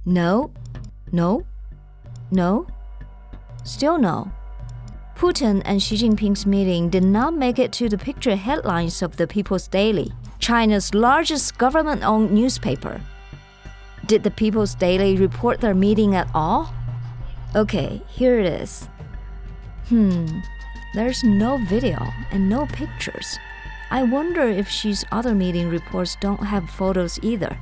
No, no, no, still no. Putin and Xi Jinping's meeting did not make it to the picture headlines of the People's Daily, China's largest government-owned newspaper. Did the People's Daily report their meeting at all? Okay, here it is. There's no video and no pictures. I wonder if Xi's other meeting reports don't have photos either.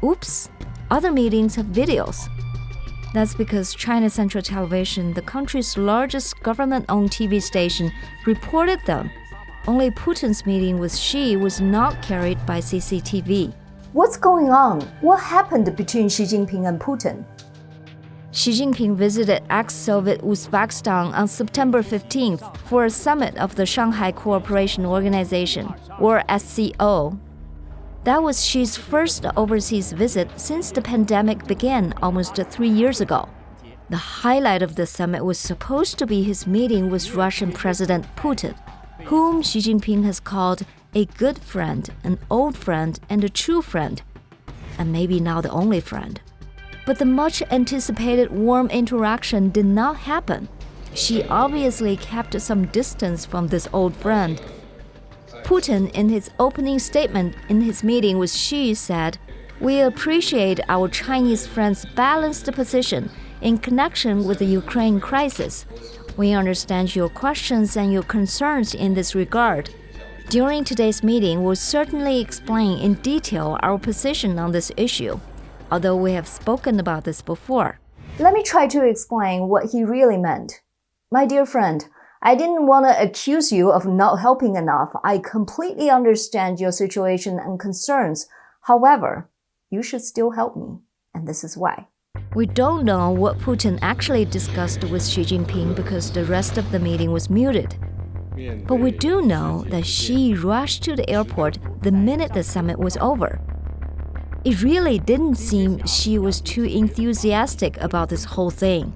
Oops, other meetings have videos. That's because China Central Television, the country's largest government-owned TV station, reported them. Only Putin's meeting with Xi was not carried by CCTV. What's going on? What happened between Xi Jinping and Putin? Xi Jinping visited ex-Soviet Uzbekistan on September 15th for a summit of the Shanghai Cooperation Organization, or SCO. That was Xi's first overseas visit since the pandemic began almost 3 years ago. The highlight of the summit was supposed to be his meeting with Russian President Putin, whom Xi Jinping has called a good friend, an old friend, and a true friend, and maybe now the only friend. But the much-anticipated warm interaction did not happen. Xi obviously kept some distance from this old friend. Putin, in his opening statement in his meeting with Xi, said, "We appreciate our Chinese friends' balanced position in connection with the Ukraine crisis. We understand your questions and your concerns in this regard. During today's meeting, we'll certainly explain in detail our position on this issue, although we have spoken about this before." Let me try to explain what he really meant. My dear friend, I didn't want to accuse you of not helping enough. I completely understand your situation and concerns. However, you should still help me, and this is why. We don't know what Putin actually discussed with Xi Jinping because the rest of the meeting was muted. But we do know that Xi rushed to the airport the minute the summit was over. It really didn't seem Xi was too enthusiastic about this whole thing.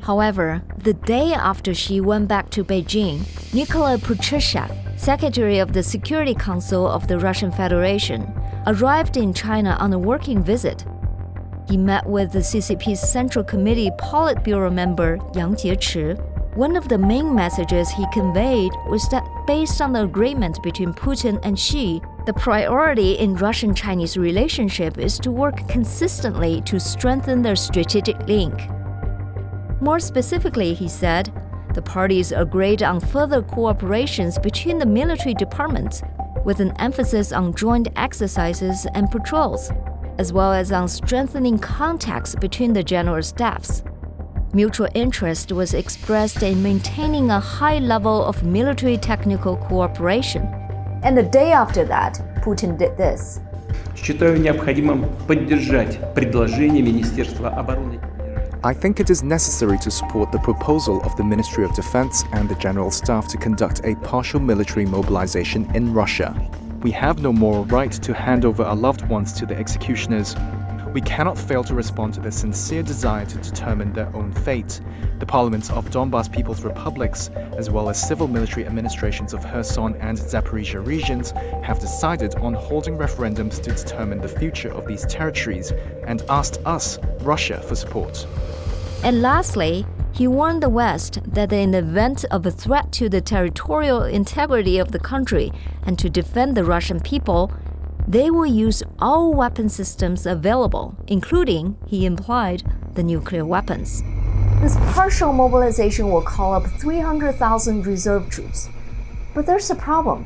However, the day after Xi went back to Beijing, Nikolai Patrushev, Secretary of the Security Council of the Russian Federation, arrived in China on a working visit. He met with the CCP's Central Committee Politburo member Yang Jiechi. One of the main messages he conveyed was that based on the agreement between Putin and Xi, the priority in Russian-Chinese relationship is to work consistently to strengthen their strategic link. More specifically, he said, the parties agreed on further cooperations between the military departments, with an emphasis on joint exercises and patrols, as well as on strengthening contacts between the general staffs. Mutual interest was expressed in maintaining a high level of military technical cooperation. And the day after that, Putin did this. Считаю необходимым поддержать предложение Министерства обороны. I think it is necessary to support the proposal of the Ministry of Defense and the General Staff to conduct a partial military mobilization in Russia. We have no moral right to hand over our loved ones to the executioners. We cannot fail to respond to their sincere desire to determine their own fate. The parliaments of Donbas People's Republics, as well as civil military administrations of Kherson and Zaporizhia regions, have decided on holding referendums to determine the future of these territories and asked us, Russia, for support. And lastly, he warned the West that in the event of a threat to the territorial integrity of the country and to defend the Russian people, they will use all weapon systems available, including, he implied, the nuclear weapons. This partial mobilization will call up 300,000 reserve troops. But there's a problem.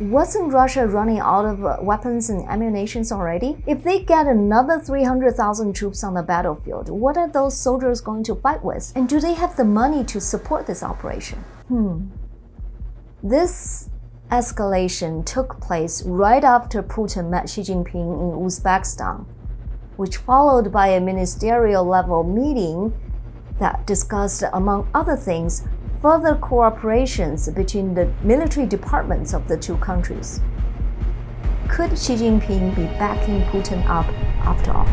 Wasn't Russia running out of weapons and ammunition already? If they get another 300,000 troops on the battlefield, what are those soldiers going to fight with? And do they have the money to support this operation? This escalation took place right after Putin met Xi Jinping in Uzbekistan, which followed by a ministerial level meeting that discussed, among other things, further cooperations between the military departments of the two countries. Could Xi Jinping be backing Putin up after all?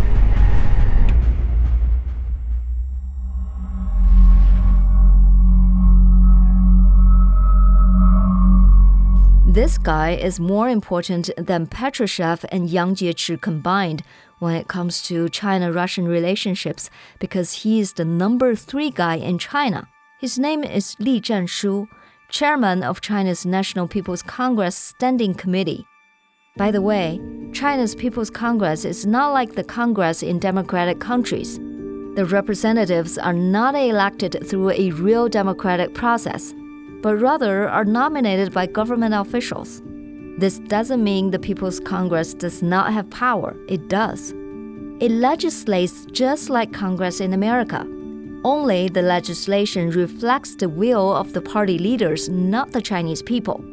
This guy is more important than Patrushev and Yang Jiechi combined, when it comes to China-Russian relationships because he is the number 3 guy in China. His name is Li Zhanshu, chairman of China's National People's Congress Standing Committee. By the way, China's People's Congress is not like the Congress in democratic countries. The representatives are not elected through a real democratic process, but rather are nominated by government officials. This doesn't mean the People's Congress does not have power. It does. It legislates just like Congress in America. Only the legislation reflects the will of the party leaders, not the Chinese people.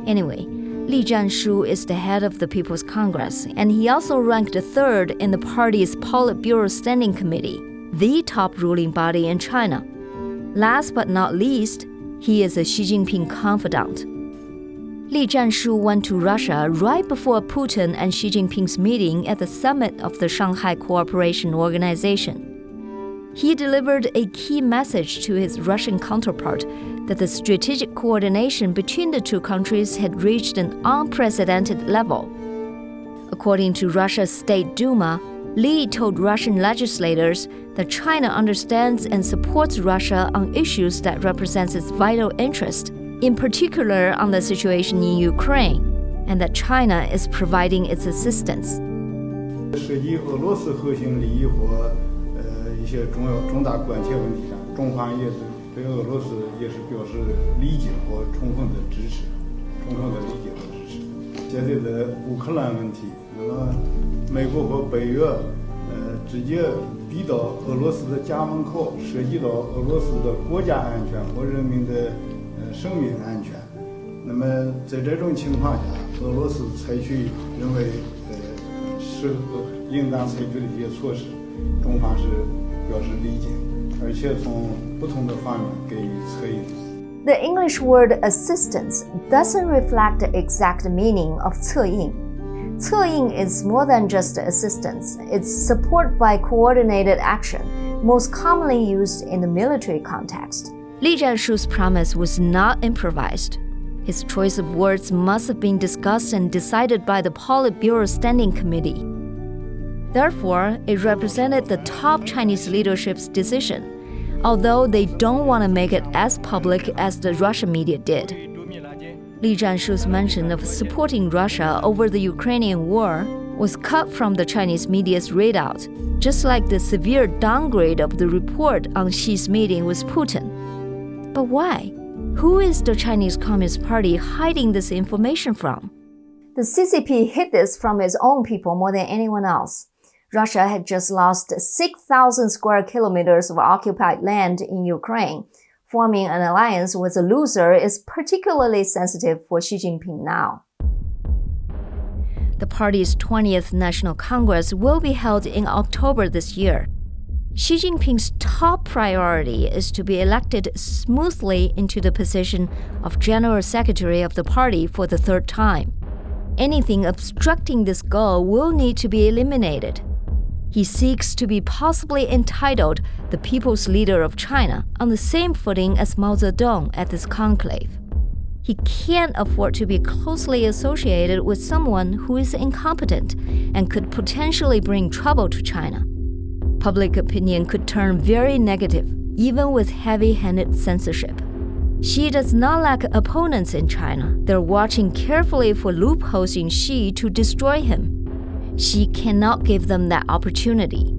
Anyway, Li Zhanshu is the head of the People's Congress, and he also ranked 3rd in the party's Politburo Standing Committee, the top ruling body in China. Last but not least, he is a Xi Jinping confidant. Li Zhanshu went to Russia right before Putin and Xi Jinping's meeting at the summit of the Shanghai Cooperation Organization. He delivered a key message to his Russian counterpart that the strategic coordination between the two countries had reached an unprecedented level. According to Russia's State Duma, Li told Russian legislators that China understands and supports Russia on issues that represent its vital interest, in particular on the situation in Ukraine, and that China is providing its assistance. 涉及俄罗斯核心利益和一些重大关切问题上，中方也是对俄罗斯也是表示理解和充分的支持，现在的乌克兰问题，那么美国和北约直接逼到俄罗斯的家门口，涉及到俄罗斯的国家安全和人民的生命安全。那么在这种情况下，俄罗斯采取认为适合应当采取的一些措施，中方是表示理解，而且从不同的方面给予策应。The English word assistance doesn't reflect the exact meaning of 策应. 策应 is more than just assistance. It's support by coordinated action, most commonly used in the military context. Li Zhanshu's promise was not improvised. His choice of words must have been discussed and decided by the Politburo Standing Committee. Therefore, it represented the top Chinese leadership's decision, although they don't want to make it as public as the Russian media did. Li Zhanshu's mention of supporting Russia over the Ukrainian war was cut from the Chinese media's readout, just like the severe downgrade of the report on Xi's meeting with Putin. But why? Who is the Chinese Communist Party hiding this information from? The CCP hid this from its own people more than anyone else. Russia had just lost 6,000 square kilometers of occupied land in Ukraine. Forming an alliance with a loser is particularly sensitive for Xi Jinping now. The party's 20th National Congress will be held in October this year. Xi Jinping's top priority is to be elected smoothly into the position of General Secretary of the party for the 3rd time. Anything obstructing this goal will need to be eliminated. He seeks to be possibly entitled the People's Leader of China on the same footing as Mao Zedong at this conclave. He can't afford to be closely associated with someone who is incompetent and could potentially bring trouble to China. Public opinion could turn very negative, even with heavy-handed censorship. Xi does not lack opponents in China. They're watching carefully for loopholes in Xi to destroy him. Xi cannot give them that opportunity.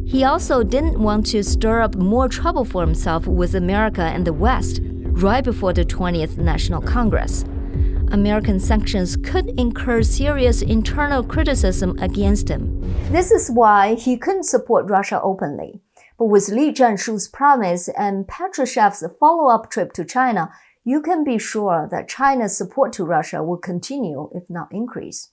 He also didn't want to stir up more trouble for himself with America and the West right before the 20th National Congress. American sanctions could incur serious internal criticism against him. This is why he couldn't support Russia openly. But with Li Zhanshu's promise and Patrushev's follow-up trip to China, you can be sure that China's support to Russia will continue, if not increase.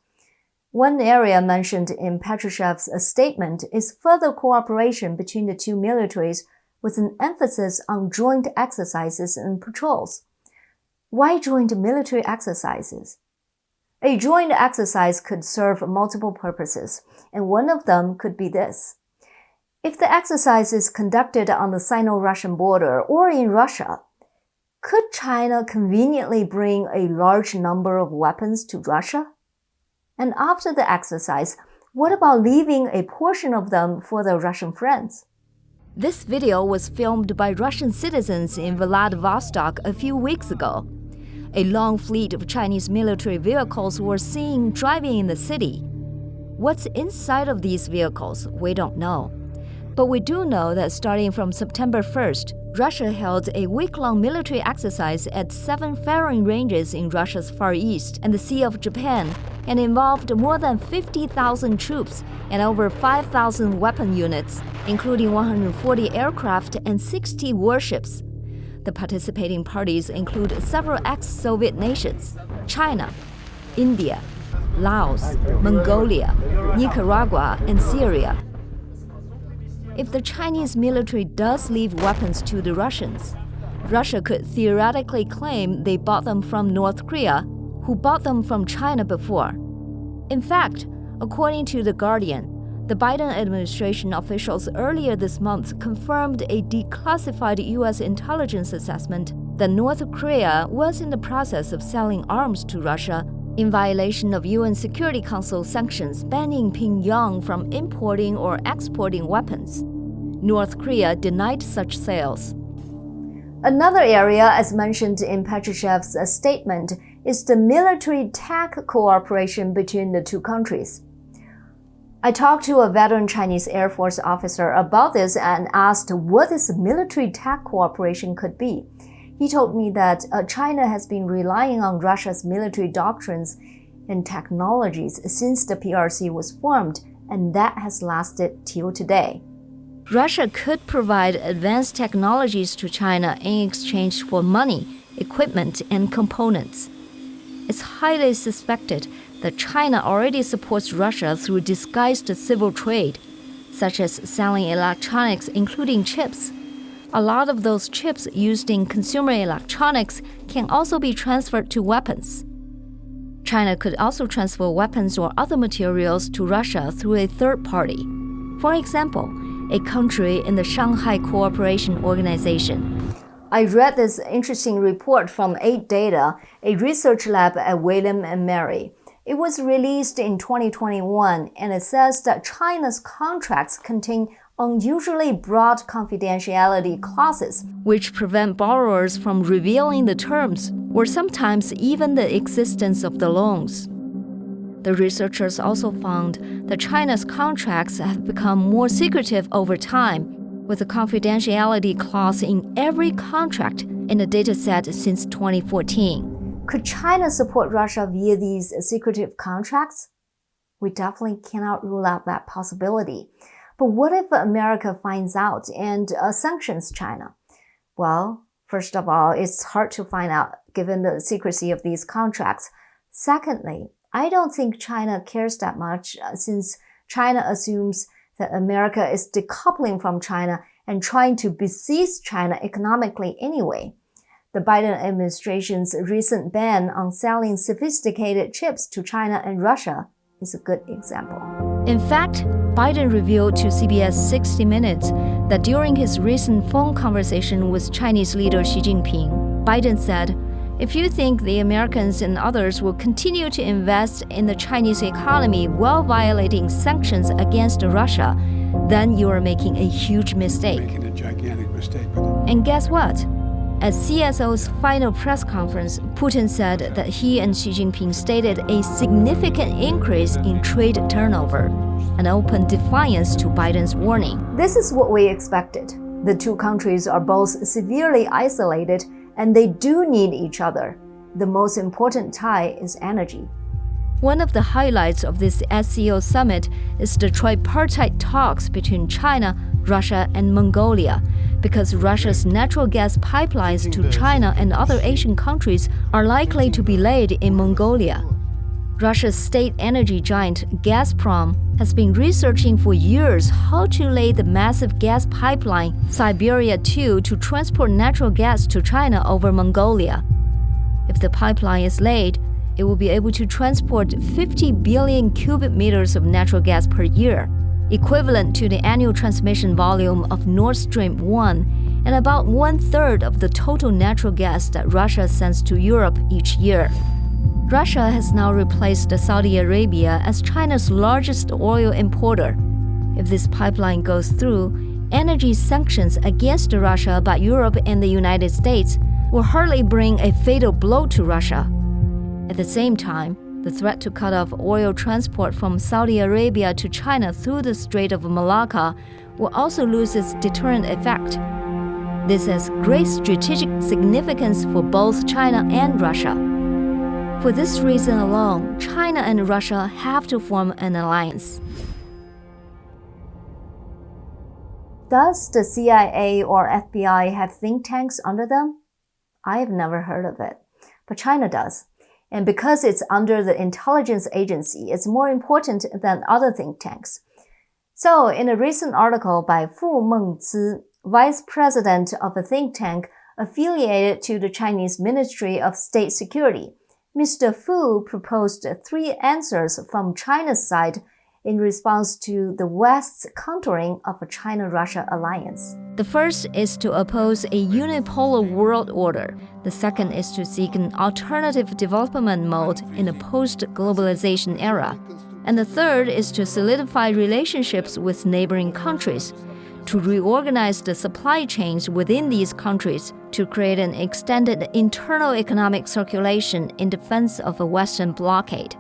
One area mentioned in Patrushev's statement is further cooperation between the two militaries with an emphasis on joint exercises and patrols. Why joint military exercises? A joint exercise could serve multiple purposes, and one of them could be this. If the exercise is conducted on the Sino-Russian border or in Russia, could China conveniently bring a large number of weapons to Russia? And after the exercise, What about leaving a portion of them for their Russian friends? This video was filmed by Russian citizens in Vladivostok a few weeks ago. A long fleet of Chinese military vehicles were seen driving in the city. What's inside of these vehicles, we don't know. But we do know that starting from September 1st, Russia held a week-long military exercise at 7 firing ranges in Russia's Far East and the Sea of Japan, and involved more than 50,000 troops and over 5,000 weapon units, including 140 aircraft and 60 warships. The participating parties include several ex-Soviet nations: China, India, Laos, Mongolia, Nicaragua, and Syria. If the Chinese military does leave weapons to the Russians, Russia could theoretically claim they bought them from North Korea, who bought them from China before. In fact, according to The Guardian, the Biden administration officials earlier this month confirmed a declassified U.S. intelligence assessment that North Korea was in the process of selling arms to Russia in violation of UN Security Council sanctions banning Pyongyang from importing or exporting weapons. North Korea denied such sales. Another area, as mentioned in Petrushev's statement, is the military tech cooperation between the two countries. I talked to a veteran Chinese Air Force officer about this and asked what this military tech cooperation could be. He told me that China has been relying on Russia's military doctrines and technologies since the PRC was formed, and that has lasted till today. Russia could provide advanced technologies to China in exchange for money, equipment, and components. It's highly suspected that China already supports Russia through disguised civil trade, such as selling electronics, including chips. A lot of those chips used in consumer electronics can also be transferred to weapons. China could also transfer weapons or other materials to Russia through a third party. For example, a country in the Shanghai Cooperation Organization. I read this interesting report from 8Data, a research lab at William & Mary. It was released in 2021, and it says that China's contracts contain unusually broad confidentiality clauses, which prevent borrowers from revealing the terms or sometimes even the existence of the loans. The researchers also found that China's contracts have become more secretive over time, with a confidentiality clause in every contract in the dataset since 2014. Could China support Russia via these secretive contracts? We definitely cannot rule out that possibility. But what if America finds out and sanctions China? Well, first of all, it's hard to find out given the secrecy of these contracts. Secondly, I don't think China cares that much since China assumes that America is decoupling from China and trying to besiege China economically anyway. The Biden administration's recent ban on selling sophisticated chips to China and Russia is a good example. In fact, Biden revealed to CBS 60 Minutes that during his recent phone conversation with Chinese leader Xi Jinping, Biden said, "If you think the Americans and others will continue to invest in the Chinese economy while violating sanctions against Russia, then you are making a huge mistake." Making a gigantic mistake. And guess what? At CSO's final press conference, Putin said that he and Xi Jinping stated a significant increase in trade turnover, an open defiance to Biden's warning. This is what we expected. The two countries are both severely isolated, and they do need each other. The most important tie is energy. One of the highlights of this SCO summit is the tripartite talks between China, Russia, and Mongolia, because Russia's natural gas pipelines to China and other Asian countries are likely to be laid in Mongolia. Russia's state energy giant Gazprom has been researching for years how to lay the massive gas pipeline Siberia 2 to transport natural gas to China over Mongolia. If the pipeline is laid, it will be able to transport 50 billion cubic meters of natural gas per year, equivalent to the annual transmission volume of Nord Stream 1 and about 1/3 of the total natural gas that Russia sends to Europe each year. Russia has now replaced Saudi Arabia as China's largest oil importer. If this pipeline goes through, energy sanctions against Russia by Europe and the United States will hardly bring a fatal blow to Russia. At the same time, the threat to cut off oil transport from Saudi Arabia to China through the Strait of Malacca will also lose its deterrent effect. This has great strategic significance for both China and Russia. For this reason alone, China and Russia have to form an alliance. Does the CIA or FBI have think tanks under them? I have never heard of it, but China does. And because it's under the intelligence agency, it's more important than other think tanks. So, in a recent article by Fu Mengzi, vice president of a think tank affiliated to the Chinese Ministry of State Security, Mr. Fu proposed 3 answers from China's side in response to the West's countering of a China-Russia alliance. The first is to oppose a unipolar world order. The second is to seek an alternative development mode in a post-globalization era. And the third is to solidify relationships with neighboring countries, to reorganize the supply chains within these countries to create an extended internal economic circulation in defense of a Western blockade.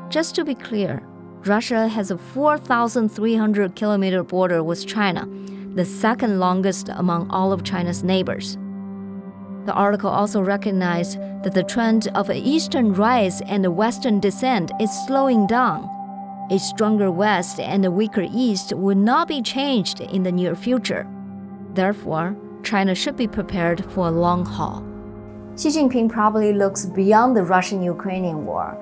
Just to be clear, Russia has a 4,300-kilometer border with China, the second longest among all of China's neighbors. The article also recognized that the trend of an Eastern rise and a Western descent is slowing down. A stronger West and a weaker East will not be changed in the near future. Therefore, China should be prepared for a long haul. Xi Jinping probably looks beyond the Russian-Ukrainian war.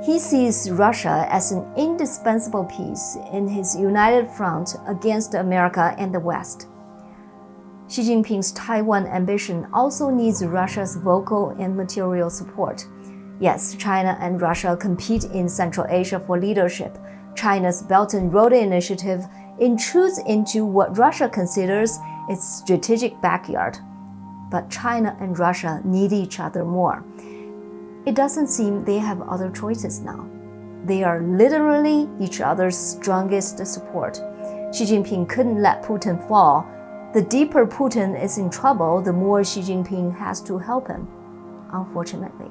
He sees Russia as an indispensable piece in his united front against America and the West. Xi Jinping's Taiwan ambition also needs Russia's vocal and material support. Yes, China and Russia compete in Central Asia for leadership. China's Belt and Road Initiative intrudes into what Russia considers its strategic backyard. But China and Russia need each other more. It doesn't seem they have other choices now. They are literally each other's strongest support. Xi Jinping couldn't let Putin fall. The deeper Putin is in trouble, the more Xi Jinping has to help him, unfortunately.